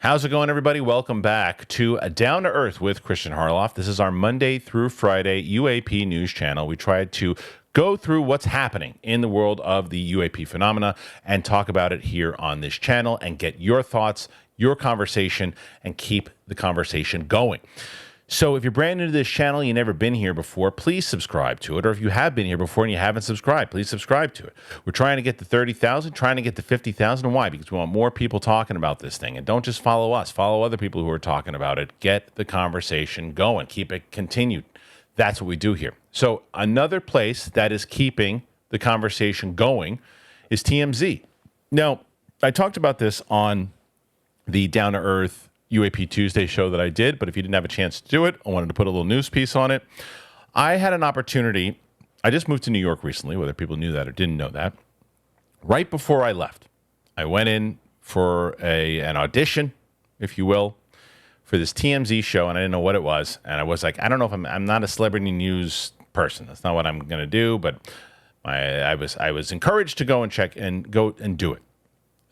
How's it going, everybody? Welcome back to Down to Earth with Kristian Harloff. This is our Monday through Friday UAP news channel. We try to go through what's happening in the world of the UAP phenomena and talk about it here on this channel and get your thoughts, your conversation, and keep the conversation going. So if you're brand new to this channel, you've never been here before, please subscribe to it. Or if you have been here before and you haven't subscribed, please subscribe to it. We're trying to get to 30,000, trying to get to 50,000. Why? Because we want more people talking about this thing. And don't just follow us. Follow other people who are talking about it. Get the conversation going. Keep it continued. That's what we do here. So another place that is keeping the conversation going is TMZ. Now, I talked about this on the Down to Earth UAP Tuesday show that I did, but if you didn't have a chance to do it, I wanted to put a little news piece on it. I had an opportunity. I just moved to New York recently, whether people knew that or didn't know that. Right before I left, I went in for an audition, if you will, for this TMZ show, and I didn't know what it was. And I was like, I don't know if I'm not a celebrity news person. That's not what I'm going to do, but I was encouraged to go and check and go and do it.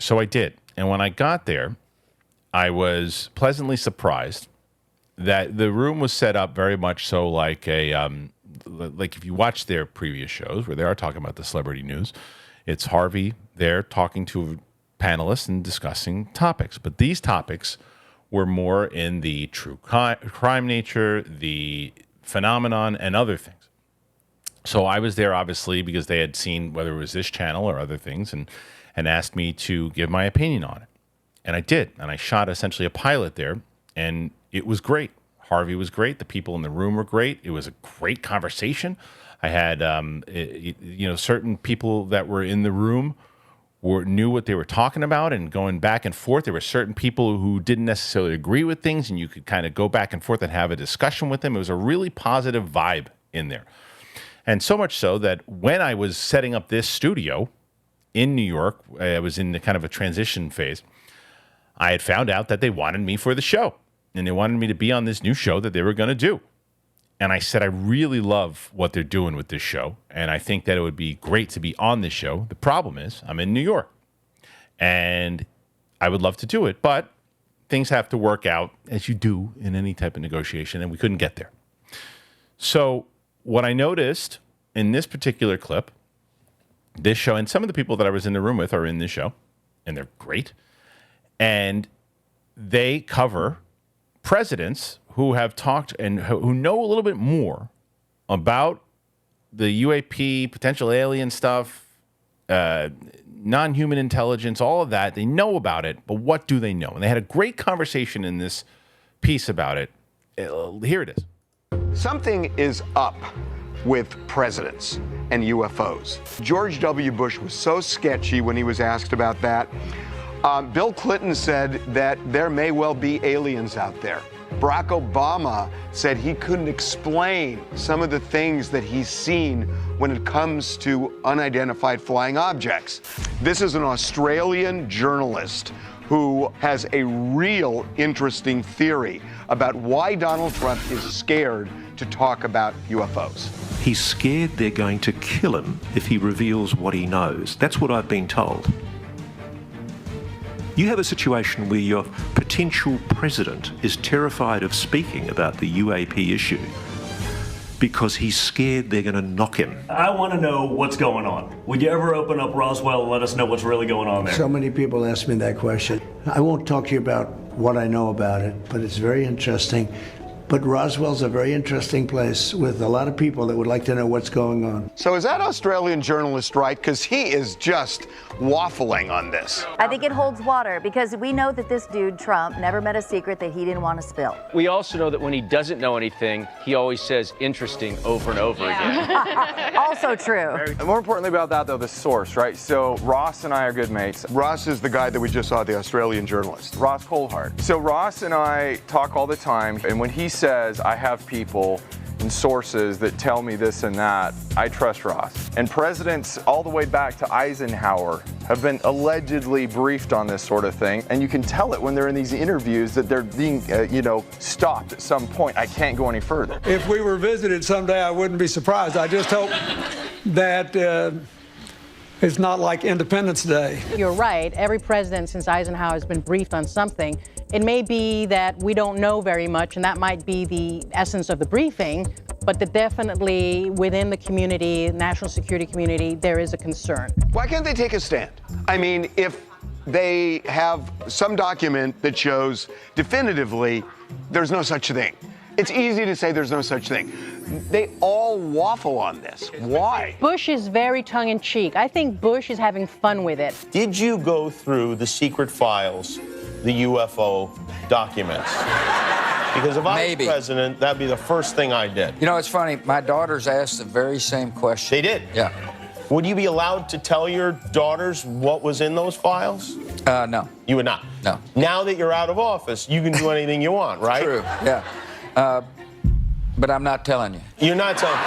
So I did. And when I got there, I was pleasantly surprised that the room was set up very much so like like if you watch their previous shows where they are talking about the celebrity news, it's Harvey there talking to panelists and discussing topics. But these topics were more in the true crime nature, the phenomenon, and other things. So I was there obviously because they had seen whether it was this channel or other things and asked me to give my opinion on it. And I did, and I shot essentially a pilot there, and it was great. Harvey was great. The people in the room were great. It was a great conversation. I had, certain people that were in the room knew what they were talking about and going back and forth. There were certain people who didn't necessarily agree with things, and you could kind of go back and forth and have a discussion with them. It was a really positive vibe in there. And so much so that when I was setting up this studio in New York, I was in the kind of a transition phase, I had found out that they wanted me for the show, and they wanted me to be on this new show that they were going to do. And I said, I really love what they're doing with this show, and I think that it would be great to be on this show. The problem is I'm in New York, and I would love to do it, but things have to work out, as you do in any type of negotiation, and we couldn't get there. So what I noticed in this particular clip, this show, and some of the people that I was in the room with are in this show, and they're great. And they cover presidents who have talked and who know a little bit more about the UAP, potential alien stuff, non-human intelligence, all of that. They know about it, but what do they know? And they had a great conversation in this piece about it. Here it is. Something is up with presidents and UFOs. George W. Bush was so sketchy when he was asked about that. Bill Clinton said that there may well be aliens out there. Barack Obama said he couldn't explain some of the things that he's seen when it comes to unidentified flying objects. This is an Australian journalist who has a real interesting theory about why Donald Trump is scared to talk about UFOs. He's scared they're going to kill him if he reveals what he knows. That's what I've been told. You have a situation where your potential president is terrified of speaking about the UAP issue because he's scared they're going to knock him. I want to know what's going on. Would you ever open up Roswell and let us know what's really going on there? So many people ask me that question. I won't talk to you about what I know about it, but it's very interesting. But Roswell's a very interesting place with a lot of people that would like to know what's going on. So is that Australian journalist right? Because he is just waffling on this. I think it holds water because we know that this dude, Trump, never met a secret that he didn't want to spill. We also know that when he doesn't know anything, he always says interesting over and over again. Also true. And more importantly about that, though, the source, right? So Ross and I are good mates. Ross is the guy that we just saw, the Australian journalist. Ross Coulthart. So Ross and I talk all the time, and when he says, I have people and sources that tell me this and that, I trust Ross. And presidents all the way back to Eisenhower have been allegedly briefed on this sort of thing. And you can tell it when they're in these interviews that they're being, stopped at some point. I can't go any further. If we were visited someday, I wouldn't be surprised. I just hope that It's not like Independence Day. You're right. Every president since Eisenhower has been briefed on something. It may be that we don't know very much, and that might be the essence of the briefing, but that definitely within the community, national security community, there is a concern. Why can't they take a stand? I mean, if they have some document that shows definitively there's no such thing. It's easy to say there's no such thing. They all waffle on this. Why? Bush is very tongue-in-cheek. I think Bush is having fun with it. Did you go through the secret files, the UFO documents? Because if I was president, that'd be the first thing I did. You know, it's funny. My daughters asked the very same question. They did? Yeah. Would you be allowed to tell your daughters what was in those files? No. You would not? No. Now that you're out of office, you can do anything you want, right? True, yeah. But I'm not telling you. You're not telling.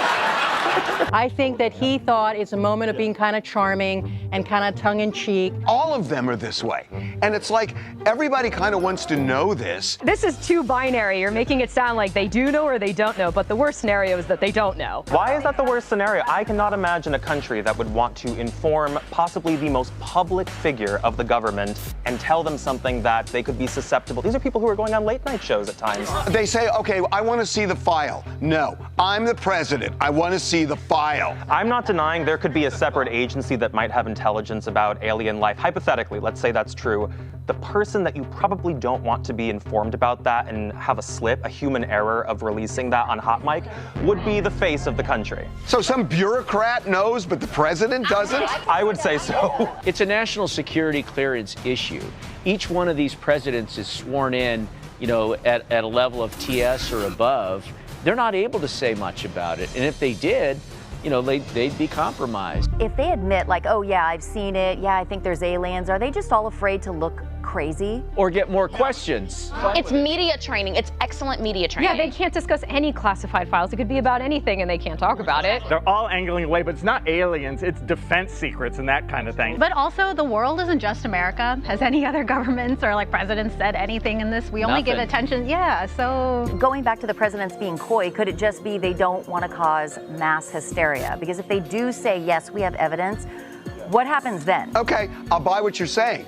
I think that he thought it's a moment of being kind of charming and kind of tongue-in-cheek. All of them are this way. And it's like everybody kind of wants to know this. This is too binary. You're making it sound like they do know or they don't know, but the worst scenario is that they don't know. Why is that the worst scenario? I cannot imagine a country that would want to inform possibly the most public figure of the government and tell them something that they could be susceptible. These are people who are going on late night shows at times. They say, okay, I want to see the file. No, I'm the president. I want to see the file. I'm not denying there could be a separate agency that might have intelligence about alien life. Hypothetically, let's say that's true. The person that you probably don't want to be informed about that and have a slip, a human error of releasing that on hot mic, would be the face of the country. So some bureaucrat knows, but the president doesn't? I would say so. It's a national security clearance issue. Each one of these presidents is sworn in, you know, at a level of TS or above. They're not able to say much about it. And if they did, you know, they'd be compromised. If they admit, like, oh yeah, I've seen it, yeah, I think there's aliens, are they just all afraid to look crazy? Or get more questions? It's media training. It's excellent media training. Yeah, they can't discuss any classified files. It could be about anything and they can't talk about it. They're all angling away, but it's not aliens, it's defense secrets and that kind of thing. But also, the world isn't just America. Has any other governments or like presidents said anything in this? We only give attention, yeah, so. Going back to the presidents being coy, could it just be they don't want to cause mass hysteria? Because if they do say, yes, we have evidence, what happens then? Okay, I'll buy what you're saying.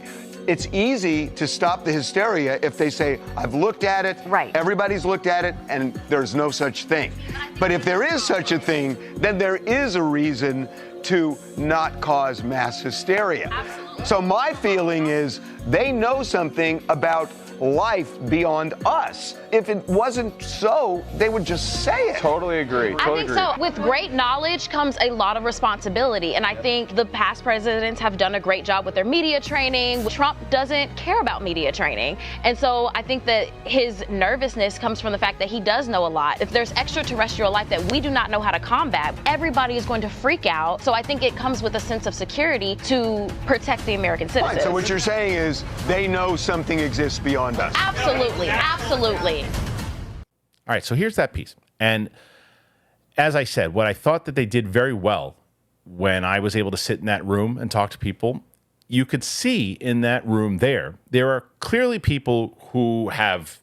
It's easy to stop the hysteria if they say, I've looked at it, everybody's looked at it, and there's no such thing. But if there is such a thing, then there is a reason to not cause mass hysteria. Absolutely. So my feeling is they know something about life beyond us. If it wasn't so, they would just say it. Totally agree. I think so. With great knowledge comes a lot of responsibility, and I think the past presidents have done a great job with their media training. Trump doesn't care about media training, and so I think that his nervousness comes from the fact that he does know a lot. If there's extraterrestrial life that we do not know how to combat, everybody is going to freak out. So I think it comes with a sense of security to protect the American citizens. Fine, so what you're saying is they know something exists beyond us. Absolutely, absolutely. All right, so here's that piece. And as I said, what I thought that they did very well when I was able to sit in that room and talk to people, you could see in that room there are clearly people who have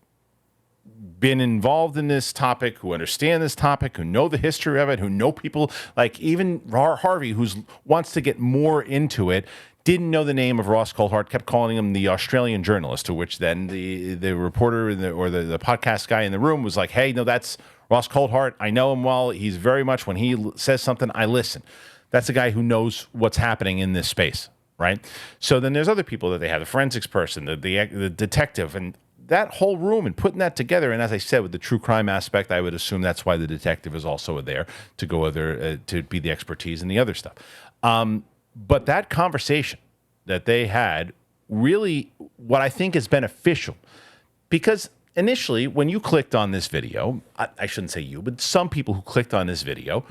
been involved in this topic, who understand this topic, who know the history of it, who know people like even Harvey, who wants to get more into it, didn't know the name of Ross Coulthart, kept calling him the Australian journalist, to which then the reporter or the podcast guy in the room was like, hey, no, that's Ross Coulthart. I know him well. He's very much, when he says something, I listen. That's a guy who knows what's happening in this space, right? So then there's other people that they have, the forensics person, the detective, and that whole room and putting that together. And as I said, with the true crime aspect, I would assume that's why the detective is also there to go other, to be the expertise and the other stuff. But that conversation that they had really, what I think is beneficial, because initially when you clicked on this video, I shouldn't say you, but some people who clicked on this video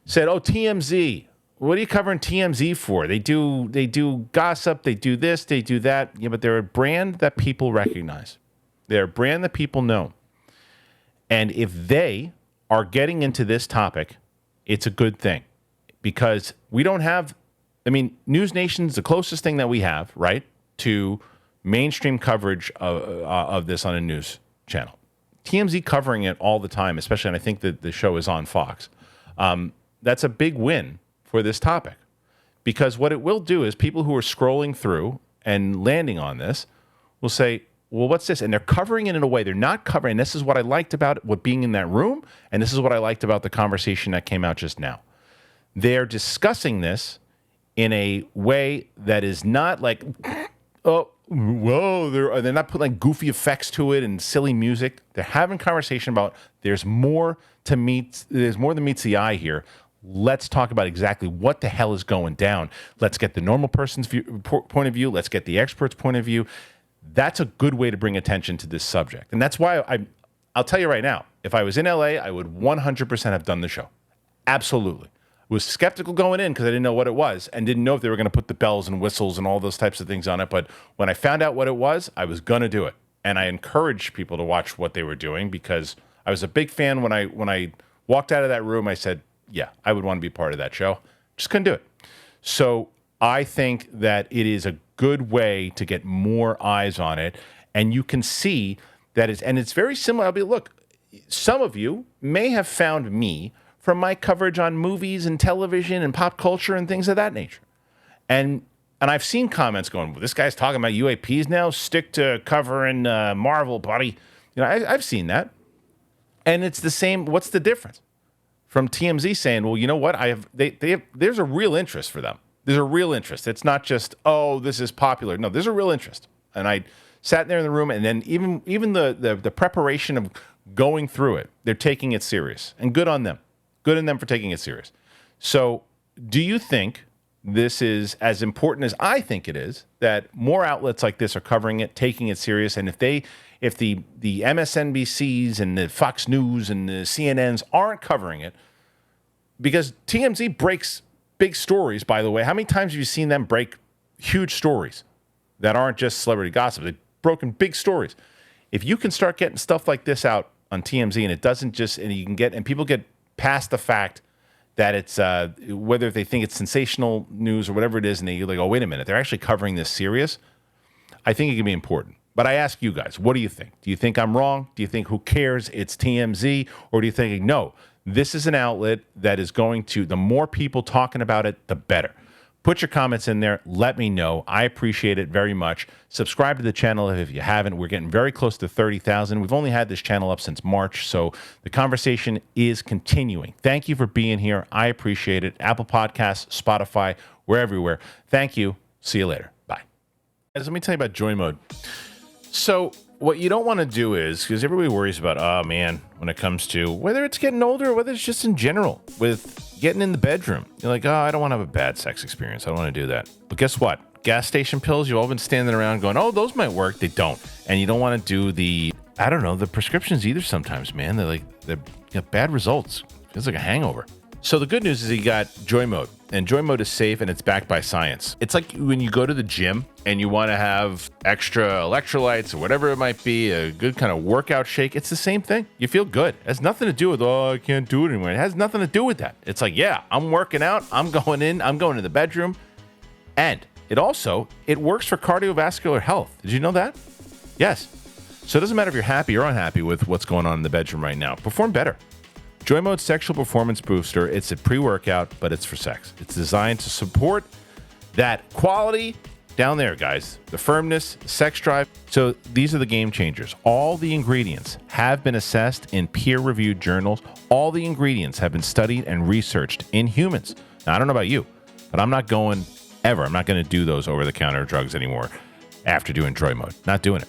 said, oh, TMZ, what are you covering TMZ for? They do gossip, they do this, they do that. Yeah, but they're a brand that people recognize. They're a brand that people know. And if they are getting into this topic, it's a good thing, because we don't have, I mean, News Nation's the closest thing that we have, right, to mainstream coverage of this on a news channel. TMZ covering it all the time, especially, and I think that the show is on Fox. That's a big win for this topic, Because what it will do is people who are scrolling through and landing on this will say, well, what's this? And they're covering it in a way they're not covering. This is what I liked about what being in that room, and this is what I liked about the conversation that came out just now. They're discussing this in a way that is not like, oh, whoa, they're not putting like goofy effects to it and silly music. They're having conversation about there's more than meets the eye here. Let's talk about exactly what the hell is going down. Let's get the normal person's point of view. Let's get the expert's point of view. That's a good way to bring attention to this subject. And that's why I'll tell you right now, if I was in LA, I would 100% have done the show. Absolutely. I was skeptical going in because I didn't know what it was and didn't know if they were going to put the bells and whistles and all those types of things on it. But when I found out what it was, I was going to do it. And I encouraged people to watch what they were doing because I was a big fan. When I walked out of that room, I said, yeah, I would want to be part of that show. Just couldn't do it. So I think that it is a good way to get more eyes on it. And you can see that it's very similar. Look, some of you may have found me from my coverage on movies and television and pop culture and things of that nature. And I've seen comments going, well, this guy's talking about UAPs now. Stick to covering Marvel, buddy. You know, I've seen that. And it's the same. What's the difference? From TMZ saying, well, you know what? There's a real interest for them. There's a real interest. It's not just, oh, this is popular. No, there's a real interest. And I sat there in the room, and then even the preparation of going through it, they're taking it serious. And good on them. Good on them for taking it serious. So do you think this is as important as I think it is, that more outlets like this are covering it, taking it serious, and if the MSNBCs and the Fox News and the CNNs aren't covering it, because TMZ breaks big stories, by the way. How many times have you seen them break huge stories that aren't just celebrity gossip? They've broken big stories. If you can start getting stuff like this out on TMZ and it doesn't just, and you can get, and people get past the fact that it's, whether they think it's sensational news or whatever it is, and they like, oh, wait a minute, they're actually covering this serious, I think it can be important. But I ask you guys, what do you think? Do you think I'm wrong? Do you think who cares? It's TMZ? Or do you think, no, this is an outlet that is going to, the more people talking about it, the better. Put your comments in there. Let me know. I appreciate it very much. Subscribe to the channel if you haven't. We're getting very close to 30,000. We've only had this channel up since March, so the conversation is continuing. Thank you for being here. I appreciate it. Apple Podcasts, Spotify, we're everywhere. Thank you. See you later. Bye. Guys, let me tell you about Joy Mode. So what you don't want to do is, because everybody worries about, oh man, when it comes to whether it's getting older or whether it's just in general with getting in the bedroom. You're like, oh, I don't want to have a bad sex experience. I don't want to do that. But guess what? Gas station pills, you've all been standing around going, oh, those might work. They don't. And you don't want to do the prescriptions either sometimes, man. They got bad results. Feels like a hangover. So the good news is you got Joy Mode. And Joy Mode is safe and it's backed by science. It's like when you go to the gym and you want to have extra electrolytes or whatever it might be, a good kind of workout shake. It's the same thing. You feel good. It has nothing to do with, oh, I can't do it anymore. It has nothing to do with that. It's like, yeah, I'm working out. I'm going to the bedroom. And it works for cardiovascular health. Did you know that? Yes. So it doesn't matter if you're happy or unhappy with what's going on in the bedroom right now. Perform better. Joy Mode Sexual Performance Booster. It's a pre-workout, but it's for sex. It's designed to support that quality down there, guys. The firmness, the sex drive. So these are the game changers. All the ingredients have been assessed in peer-reviewed journals. All the ingredients have been studied and researched in humans. Now, I don't know about you, but I'm not going to do those over-the-counter drugs anymore after doing Joy Mode. Not doing it.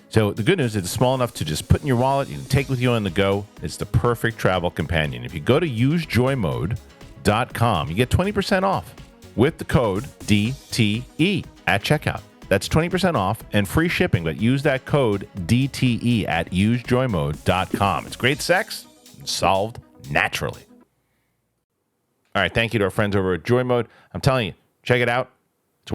So the good news is it's small enough to just put in your wallet. You can take with you on the go. It's the perfect travel companion. If you go to usejoymode.com, you get 20% off with the code DTE at checkout. That's 20% off and free shipping, but use that code DTE at usejoymode.com. It's great sex solved naturally. All right, thank you to our friends over at Joy Mode. I'm telling you, check it out.